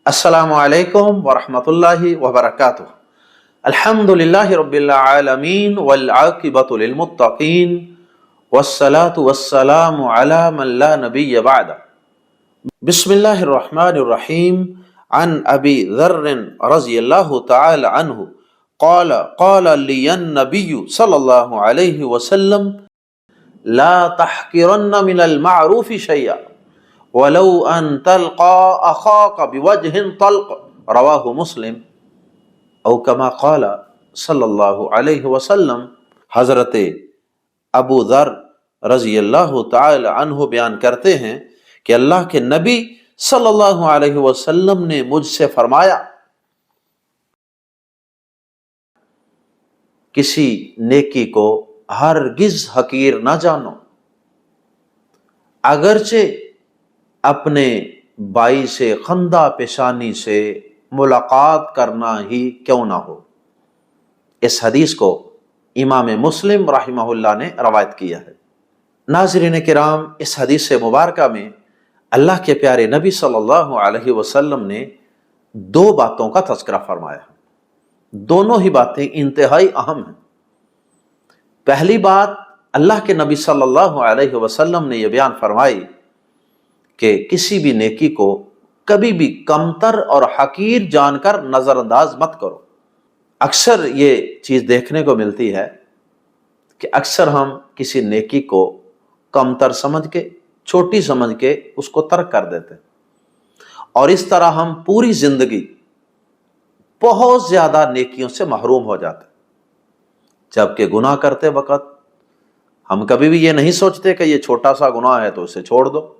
السلام علیکم ورحمۃ اللہ وبرکاتہ۔ الحمد للہ رب العالمین والعاقبۃ للمتقین والصلاة والسلام علی من لا نبی بعد۔ بسم اللہ الرحمن الرحیم۔ عن ابی ذر رضی اللہ تعالی عنہ قال قال لی النبی صلی اللہ علیہ وسلم لا تحقرن من المعروف شیئا وَلَوْ أَن تَلْقَى أَخَاكَ بِوَجْهٍ طَلْقٍ رواہ مسلم او کما قال صلی اللہ علیہ وسلم۔ حضرت ابو ذر رضی اللہ تعالی عنہ بیان کرتے ہیں کہ اللہ کے نبی صلی اللہ علیہ وسلم نے مجھ سے فرمایا، کسی نیکی کو ہرگز حقیر نہ جانو، اگرچہ اپنے بھائی سے خندہ پیشانی سے ملاقات کرنا ہی کیوں نہ ہو۔ اس حدیث کو امام مسلم رحمہ اللہ نے روایت کیا ہے۔ ناظرین کرام، اس حدیث مبارکہ میں اللہ کے پیارے نبی صلی اللہ علیہ وسلم نے دو باتوں کا تذکرہ فرمایا۔ دونوں ہی باتیں انتہائی اہم ہیں۔ پہلی بات، اللہ کے نبی صلی اللہ علیہ وسلم نے یہ بیان فرمائی کہ کسی بھی نیکی کو کبھی بھی کمتر اور حقیر جان کر نظر انداز مت کرو۔ اکثر یہ چیز دیکھنے کو ملتی ہے کہ اکثر ہم کسی نیکی کو کمتر سمجھ کے، چھوٹی سمجھ کے اس کو ترک کر دیتے، اور اس طرح ہم پوری زندگی بہت زیادہ نیکیوں سے محروم ہو جاتے، جبکہ گناہ کرتے وقت ہم کبھی بھی یہ نہیں سوچتے کہ یہ چھوٹا سا گناہ ہے تو اسے چھوڑ دو۔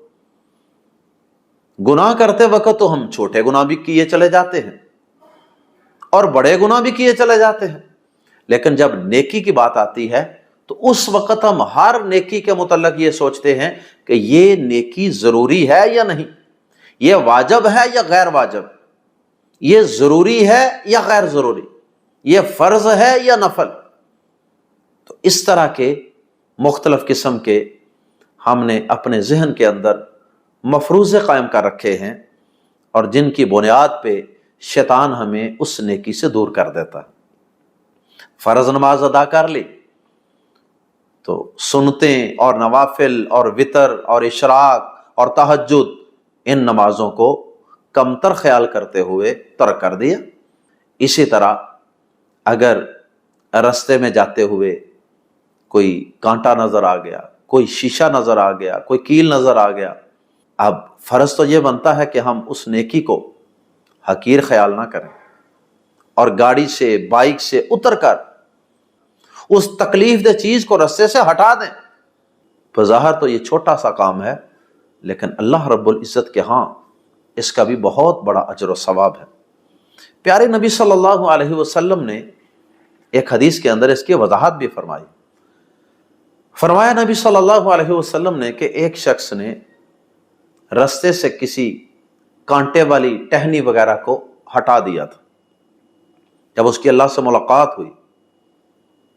گناہ کرتے وقت تو ہم چھوٹے گناہ بھی کیے چلے جاتے ہیں اور بڑے گناہ بھی کیے چلے جاتے ہیں، لیکن جب نیکی کی بات آتی ہے تو اس وقت ہم ہر نیکی کے متعلق یہ سوچتے ہیں کہ یہ نیکی ضروری ہے یا نہیں، یہ واجب ہے یا غیر واجب، یہ ضروری ہے یا غیر ضروری، یہ فرض ہے یا نفل۔ تو اس طرح کے مختلف قسم کے ہم نے اپنے ذہن کے اندر مفروضے قائم کر رکھے ہیں، اور جن کی بنیاد پہ شیطان ہمیں اس نیکی سے دور کر دیتا ہے۔ فرض نماز ادا کر لی تو سنتیں اور نوافل اور وتر اور اشراق اور تہجد، ان نمازوں کو کمتر خیال کرتے ہوئے ترک کر دیا۔ اسی طرح اگر رستے میں جاتے ہوئے کوئی کانٹا نظر آ گیا، کوئی شیشہ نظر آ گیا، کوئی کیل نظر آ گیا، اب فرض تو یہ بنتا ہے کہ ہم اس نیکی کو حقیر خیال نہ کریں اور گاڑی سے، بائک سے اتر کر اس تکلیف دہ چیز کو رستے سے ہٹا دیں۔ بظاہر تو یہ چھوٹا سا کام ہے، لیکن اللہ رب العزت کے ہاں اس کا بھی بہت بڑا اجر و ثواب ہے۔ پیارے نبی صلی اللہ علیہ وسلم نے ایک حدیث کے اندر اس کی وضاحت بھی فرمائی۔ فرمایا نبی صلی اللہ علیہ وسلم نے کہ ایک شخص نے رستے سے کسی کانٹے والی ٹہنی وغیرہ کو ہٹا دیا تھا۔ جب اس کی اللہ سے ملاقات ہوئی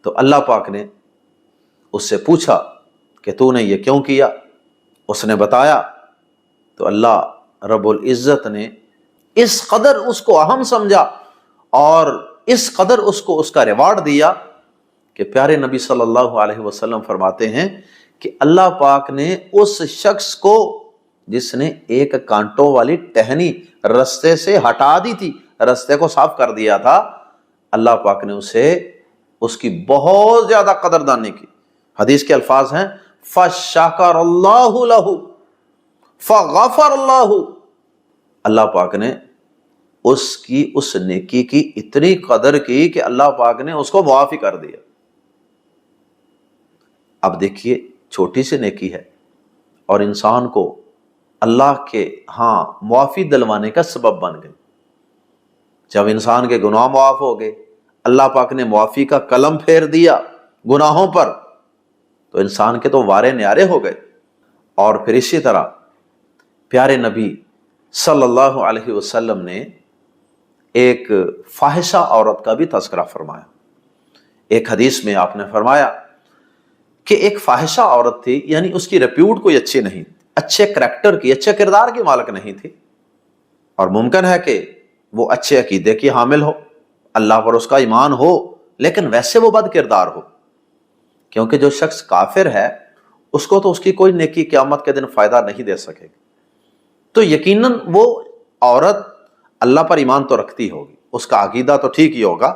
تو اللہ پاک نے اس سے پوچھا کہ تو نے یہ کیوں کیا؟ اس نے بتایا تو اللہ رب العزت نے اس قدر اس کو اہم سمجھا اور اس قدر اس کو اس کا ریوارڈ دیا کہ پیارے نبی صلی اللہ علیہ وسلم فرماتے ہیں کہ اللہ پاک نے اس شخص کو جس نے ایک کانٹوں والی ٹہنی رستے سے ہٹا دی تھی، رستے کو صاف کر دیا تھا، اللہ پاک نے اسے اس کی بہت زیادہ قدردانی کی۔ حدیث کے الفاظ ہیں فَشَكَرَ اللَّهُ لَهُ فَغَفَرَ اللَّهُ۔ اللہ پاک نے اس کی اس نیکی کی اتنی قدر کی کہ اللہ پاک نے اس کو معافی کر دیا۔ اب دیکھیے، چھوٹی سی نیکی ہے اور انسان کو اللہ کے ہاں معافی دلوانے کا سبب بن گئی۔ جب انسان کے گناہ معاف ہو گئے، اللہ پاک نے معافی کا قلم پھیر دیا گناہوں پر، تو انسان کے تو وارے نیارے ہو گئے۔ اور پھر اسی طرح پیارے نبی صلی اللہ علیہ وسلم نے ایک فاحشہ عورت کا بھی تذکرہ فرمایا۔ ایک حدیث میں آپ نے فرمایا کہ ایک فاحشہ عورت تھی، یعنی اس کی ریپیوٹ کوئی اچھی نہیں، اچھے کریکٹر کی، اچھے کردار کی مالک نہیں تھی، اور ممکن ہے کہ وہ اچھے عقیدے کی حامل ہو، اللہ پر اس کا ایمان ہو، لیکن ویسے وہ بد کردار ہو، کیونکہ جو شخص کافر ہے اس کو تو اس کی کوئی نیکی قیامت کے دن فائدہ نہیں دے سکے گی۔ تو یقیناً وہ عورت اللہ پر ایمان تو رکھتی ہوگی، اس کا عقیدہ تو ٹھیک ہی ہوگا،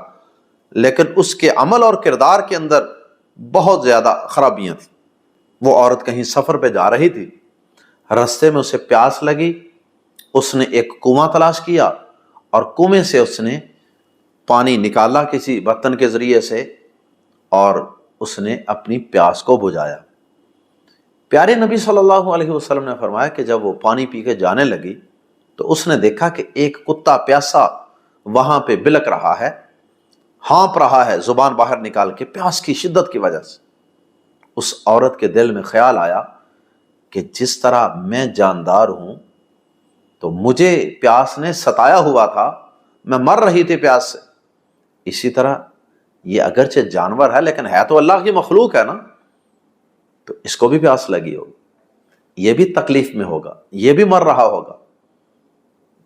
لیکن اس کے عمل اور کردار کے اندر بہت زیادہ خرابیاں تھیں۔ وہ عورت کہیں سفر پہ جا رہی تھی، رستے میں اسے پیاس لگی، اس نے ایک کنواں تلاش کیا اور کنویں سے اس نے پانی نکالا کسی برتن کے ذریعے سے، اور اس نے اپنی پیاس کو بجھایا۔ پیارے نبی صلی اللہ علیہ وسلم نے فرمایا کہ جب وہ پانی پی کے جانے لگی تو اس نے دیکھا کہ ایک کتا پیاسا وہاں پہ بلک رہا ہے، ہانپ رہا ہے زبان باہر نکال کے پیاس کی شدت کی وجہ سے۔ اس عورت کے دل میں خیال آیا کہ جس طرح میں جاندار ہوں تو مجھے پیاس نے ستایا ہوا تھا، میں مر رہی تھی پیاس سے، اسی طرح یہ اگرچہ جانور ہے لیکن ہے تو اللہ کی مخلوق ہے نا، تو اس کو بھی پیاس لگی ہوگی، یہ بھی تکلیف میں ہوگا، یہ بھی مر رہا ہوگا۔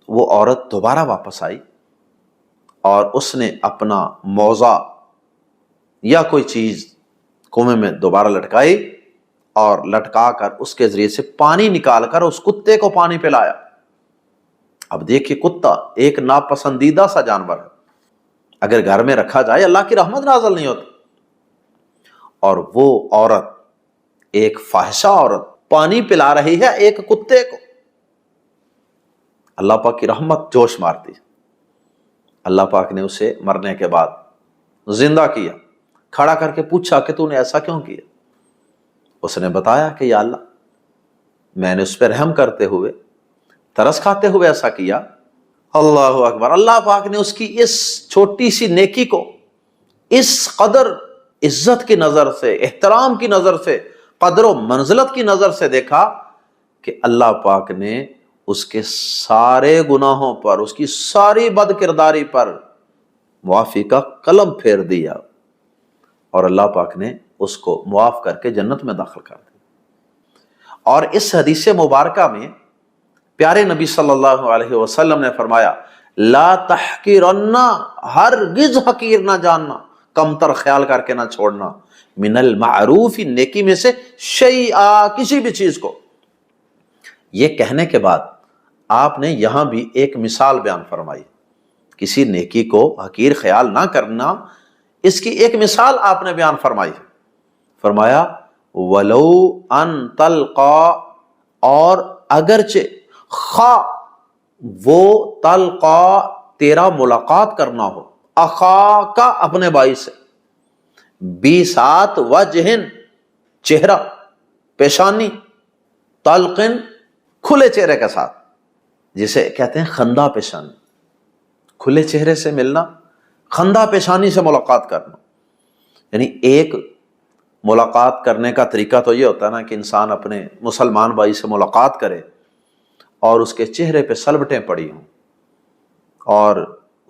وہ عورت دوبارہ واپس آئی اور اس نے اپنا موزہ یا کوئی چیز کنویں میں دوبارہ لٹکائی اور لٹکا کر اس کے ذریعے سے پانی نکال کر اس کتے کو پانی پلایا۔ اب دیکھیے، کتا ایک ناپسندیدہ سا جانور ہے، اگر گھر میں رکھا جائے اللہ کی رحمت نازل نہیں ہوتی، اور وہ عورت ایک فاحشہ عورت پانی پلا رہی ہے ایک کتے کو، اللہ پاک کی رحمت جوش مارتی۔ اللہ پاک نے اسے مرنے کے بعد زندہ کیا، کھڑا کر کے پوچھا کہ تو نے ایسا کیوں کیا؟ اس نے بتایا کہ یا اللہ، میں نے اس پہ رحم کرتے ہوئے، ترس کھاتے ہوئے ایسا کیا۔ اللہ اکبر! اللہ پاک نے اس کی اس چھوٹی سی نیکی کو اس قدر عزت کی نظر سے، احترام کی نظر سے، قدر و منزلت کی نظر سے دیکھا کہ اللہ پاک نے اس کے سارے گناہوں پر، اس کی ساری بد کرداری پر معافی کا قلم پھیر دیا، اور اللہ پاک نے اس کو معاف کر کے جنت میں داخل کر دیا۔ اور اس حدیث مبارکہ میں پیارے نبی صلی اللہ علیہ وسلم نے فرمایا، لا تحقرن، ہرگز حقیر نہ جاننا، کمتر خیال کر کے نہ چھوڑنا، من المعروف، نیکی میں سے، شیئا، کسی بھی چیز کو۔ یہ کہنے کے بعد آپ نے یہاں بھی ایک مثال بیان فرمائی، کسی نیکی کو حقیر خیال نہ کرنا، اس کی ایک مثال آپ نے بیان فرمائی، فرمایا وَلَوْ أَن تَلْقَى، اور اگرچہ خواہ وہ تلقا تیرا ملاقات کرنا ہو، اخاک، اپنے بھائی سے، بیسات وجہن، چہرہ، پیشانی، تلقن، کھلے چہرے کے ساتھ، جسے کہتے ہیں خندہ پیشانی، کھلے چہرے سے ملنا، خندہ پیشانی سے ملاقات کرنا۔ یعنی ایک ملاقات کرنے کا طریقہ تو یہ ہوتا ہے نا کہ انسان اپنے مسلمان بھائی سے ملاقات کرے اور اس کے چہرے پہ سلبٹیں پڑی ہوں اور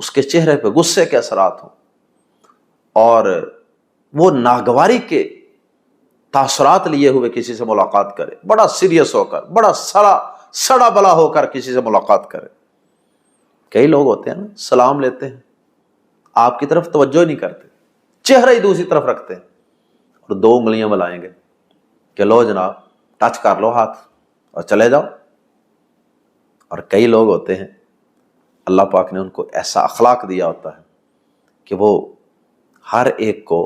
اس کے چہرے پہ غصے کے اثرات ہوں اور وہ ناگواری کے تاثرات لیے ہوئے کسی سے ملاقات کرے، بڑا سیریس ہو کر، بڑا سڑا بلا ہو کر کسی سے ملاقات کرے۔ کئی لوگ ہوتے ہیں نا، سلام لیتے ہیں، آپ کی طرف توجہ ہی نہیں کرتے، چہرہ ہی دوسری طرف رکھتے ہیں اور دو انگلیاں ملائیں گے کہ لو جناب ٹچ کر لو ہاتھ اور چلے جاؤ۔ اور کئی لوگ ہوتے ہیں اللہ پاک نے ان کو ایسا اخلاق دیا ہوتا ہے کہ وہ ہر ایک کو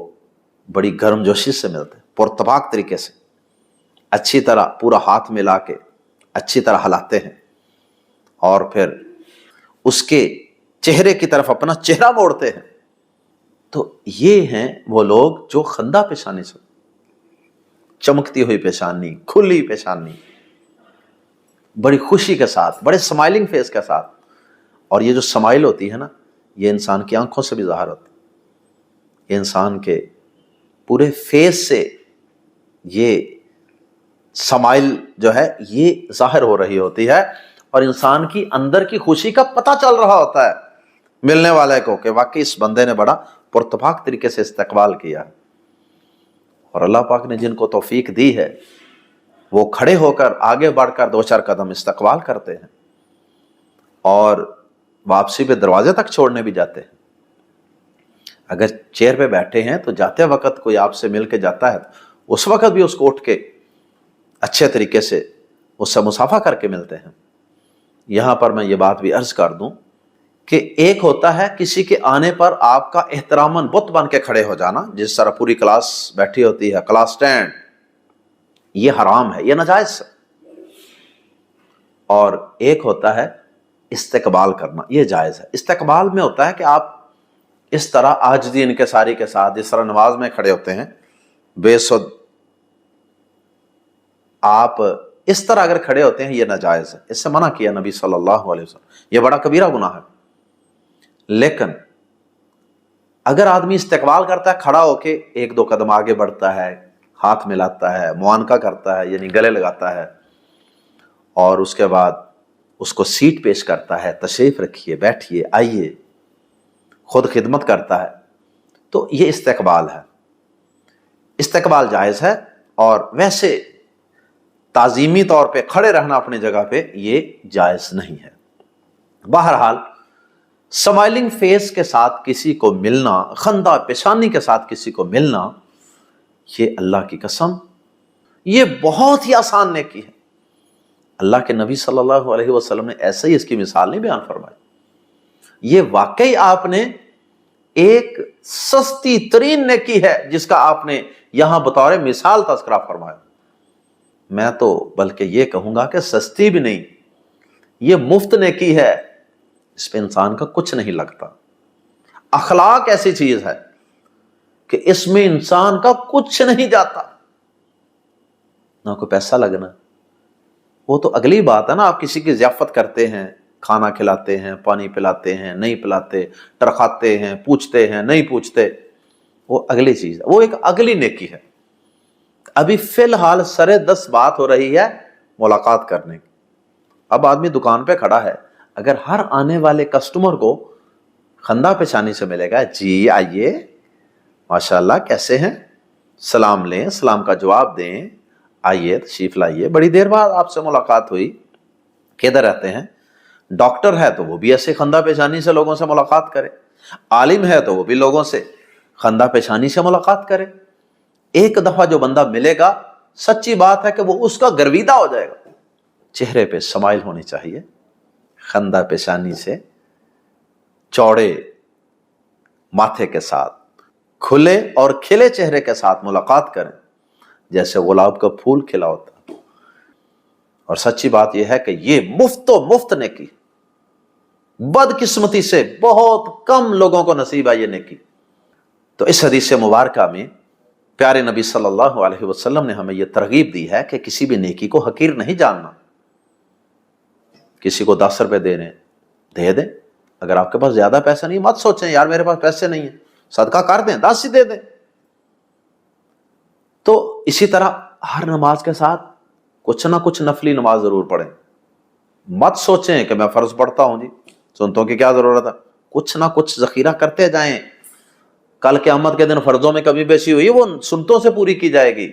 بڑی گرم جوشی سے ملتے ہیں، پرتپاک طریقے سے، اچھی طرح پورا ہاتھ ملا کے اچھی طرح ہلاتے ہیں اور پھر اس کے چہرے کی طرف اپنا چہرہ موڑتے ہیں۔ تو یہ ہیں وہ لوگ جو خندہ پیشانی سے، چمکتی ہوئی پیشانی، کھلی پیشانی، بڑی خوشی کے ساتھ، بڑے سمائلنگ فیس کے ساتھ۔ اور یہ جو سمائل ہوتی ہے نا، یہ انسان کی آنکھوں سے بھی ظاہر ہوتی ہے، یہ انسان کے پورے فیس سے یہ سمائل جو ہے یہ ظاہر ہو رہی ہوتی ہے، اور انسان کی اندر کی خوشی کا پتہ چل رہا ہوتا ہے ملنے والے کو کہ واقعی اس بندے نے بڑا پرتپاک طریقے سے استقبال کیا۔ اور اللہ پاک نے جن کو توفیق دی ہے وہ کھڑے ہو کر آگے بڑھ کر دو چار قدم استقبال کرتے ہیں، اور واپسی پہ دروازے تک چھوڑنے بھی جاتے ہیں. اگر چیئر پہ بیٹھے ہیں تو جاتے وقت کوئی آپ سے مل کے جاتا ہے تو اس وقت بھی اس کو اٹھ کے اچھے طریقے سے اس سے مصافحہ کر کے ملتے ہیں. یہاں پر میں یہ بات بھی عرض کر دوں کہ ایک ہوتا ہے کسی کے آنے پر آپ کا احتراماً بت بن کے کھڑے ہو جانا، جس طرح پوری کلاس بیٹھی ہوتی ہے، کلاس اسٹینڈ، یہ حرام ہے، یہ ناجائز ہے. اور ایک ہوتا ہے استقبال کرنا، یہ جائز ہے. استقبال میں ہوتا ہے کہ آپ اس طرح عاجزی انکساری کے ساتھ، جس طرح نماز میں کھڑے ہوتے ہیں بے سد، آپ اس طرح اگر کھڑے ہوتے ہیں، یہ ناجائز ہے، اس سے منع کیا نبی صلی اللہ علیہ وسلم. یہ بڑا کبیرہ گناہ ہے. لیکن اگر آدمی استقبال کرتا ہے، کھڑا ہو کے ایک دو قدم آگے بڑھتا ہے، ہاتھ ملاتا ہے، معانقہ کرتا ہے یعنی گلے لگاتا ہے، اور اس کے بعد اس کو سیٹ پیش کرتا ہے، تشریف رکھیے، بیٹھیے، آئیے، خود خدمت کرتا ہے، تو یہ استقبال ہے. استقبال جائز ہے. اور ویسے تعظیمی طور پہ کھڑے رہنا اپنی جگہ پہ، یہ جائز نہیں ہے. بہرحال سمائلنگ فیس کے ساتھ کسی کو ملنا، خندہ پیشانی کے ساتھ کسی کو ملنا، یہ اللہ کی قسم یہ بہت ہی آسان نیکی ہے. اللہ کے نبی صلی اللہ علیہ وسلم نے ایسے ہی اس کی مثال نہیں بیان فرمائی. یہ واقعی آپ نے ایک سستی ترین نیکی ہے جس کا آپ نے یہاں بطور مثال تذکرہ فرمایا. میں تو بلکہ یہ کہوں گا کہ سستی بھی نہیں، یہ مفت نیکی ہے، اس پہ انسان کا کچھ نہیں لگتا. اخلاق ایسی چیز ہے کہ اس میں انسان کا کچھ نہیں جاتا، نہ کوئی پیسہ لگنا. وہ تو اگلی بات ہے نا، آپ کسی کی ضیافت کرتے ہیں، کھانا کھلاتے ہیں، پانی پلاتے ہیں، نہیں پلاتے، ٹرکاتے ہیں، پوچھتے ہیں، نہیں پوچھتے، وہ اگلی چیز ہے، وہ ایک اگلی نیکی ہے. ابھی فی الحال سرے 10 بات ہو رہی ہے ملاقات کرنے کی. اب آدمی دکان پہ کھڑا ہے، اگر ہر آنے والے کسٹمر کو خندہ پیشانی سے ملے گا، جی آئیے، ماشاءاللہ کیسے ہیں، سلام لیں، سلام کا جواب دیں، آئیے تشریف لائیے، بڑی دیر بعد آپ سے ملاقات ہوئی، کدھر رہتے ہیں؟ ڈاکٹر ہے تو وہ بھی ایسے خندہ پیشانی سے لوگوں سے ملاقات کرے، عالم ہے تو وہ بھی لوگوں سے خندہ پیشانی سے ملاقات کرے. ایک دفعہ جو بندہ ملے گا، سچی بات ہے کہ وہ اس کا گرویدہ ہو جائے گا. چہرے پہ سمائل ہونی چاہیے، خندہ پیشانی سے، چوڑے ماتھے کے ساتھ، کھلے اور کھلے چہرے کے ساتھ ملاقات کریں جیسے گلاب کا پھول کھلا ہوتا. اور سچی بات یہ ہے کہ یہ مفت و مفت نیکی، بدقسمتی سے بہت کم لوگوں کو نصیب ہے یہ نیکی. تو اس حدیث مبارکہ میں پیارے نبی صلی اللہ علیہ وسلم نے ہمیں یہ ترغیب دی ہے کہ کسی بھی نیکی کو حقیر نہیں جاننا. کسی کو 10 روپے دینے دے دیں، اگر آپ کے پاس زیادہ پیسہ نہیں، مت سوچیں یار میرے پاس پیسے نہیں ہیں، صدقہ کر دیں، 10 ہی دے دیں. تو اسی طرح ہر نماز کے ساتھ کچھ نہ کچھ نفلی نماز ضرور پڑھیں. مت سوچیں کہ میں فرض پڑھتا ہوں جی، سنتوں کی کیا ضرورت ہے، کچھ نہ کچھ ذخیرہ کرتے جائیں. کل قیامت کے دن فرضوں میں کمی بیشی ہوئی وہ سنتوں سے پوری کی جائے گی.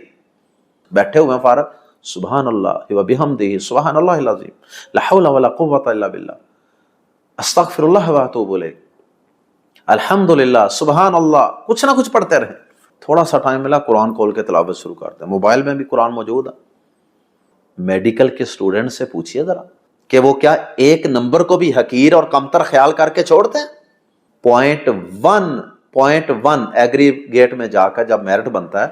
بیٹھے ہوئے فارغ، سبحان اللہ و بحمدہ، سبحان اللہ العظیم، لا حول ولا قوۃ الا باللہ، استغفر اللہ و اتوب الیہ، الحمدللہ، سبحان اللہ، کچھ نہ کچھ پڑھتے رہیں. تھوڑا سا ٹائم ملا، قرآن کھول کے تلاوت شروع کرتے ہیں. موبائل میں بھی قرآن موجود ہے. میڈیکل کے اسٹوڈنٹ سے پوچھئے ذرا کہ وہ کیا ایک نمبر کو بھی حقیر اور کمتر خیال کر کے چھوڑتے ہیں؟ 0.1 ایگریگیٹ میں جا کر جب میرٹ بنتا ہے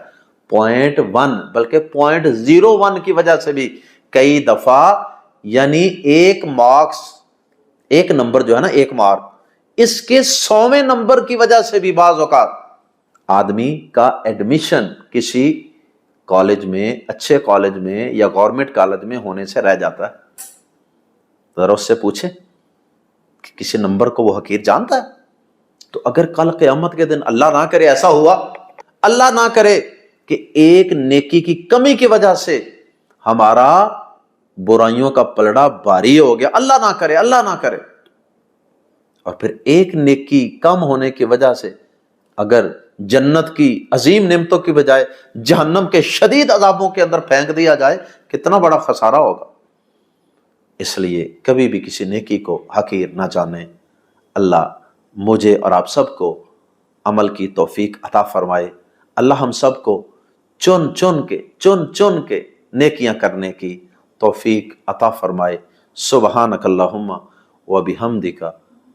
0.1 بلکہ 0.01 کی وجہ سے بھی کئی دفعہ، یعنی ایک مارکس، ایک نمبر جو ہے نا، ایک مارک، اس کے 100ویں نمبر کی وجہ سے بھی بعض اوقات آدمی کا ایڈمیشن کسی کالج میں، اچھے کالج میں یا گورنمنٹ کالج میں ہونے سے رہ جاتا ہے. ذرا اس سے پوچھیں کہ کسی نمبر کو وہ حقیر جانتا ہے؟ تو اگر کل قیامت کے دن اللہ نہ کرے ایسا ہوا، اللہ نہ کرے کہ ایک نیکی کی کمی کی وجہ سے ہمارا برائیوں کا پلڑا بھاری ہو گیا، اللہ نہ کرے، اللہ نہ کرے، اور پھر ایک نیکی کم ہونے کی وجہ سے اگر جنت کی عظیم نعمتوں کی بجائے جہنم کے شدید عذابوں کے اندر پھینک دیا جائے، کتنا بڑا خسارہ ہوگا. اس لیے کبھی بھی کسی نیکی کو حقیر نہ جانیں۔ اللہ مجھے اور آپ سب کو عمل کی توفیق عطا فرمائے۔ اللہ ہم سب کو چن چن کے نیکیاں کرنے کی توفیق عطا فرمائے۔ سبحانک اللہم و بحمدک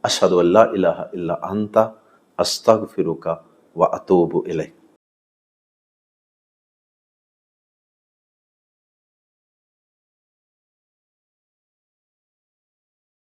اشہد ان لا الہ الا انت استغفرک و اتوب الیک۔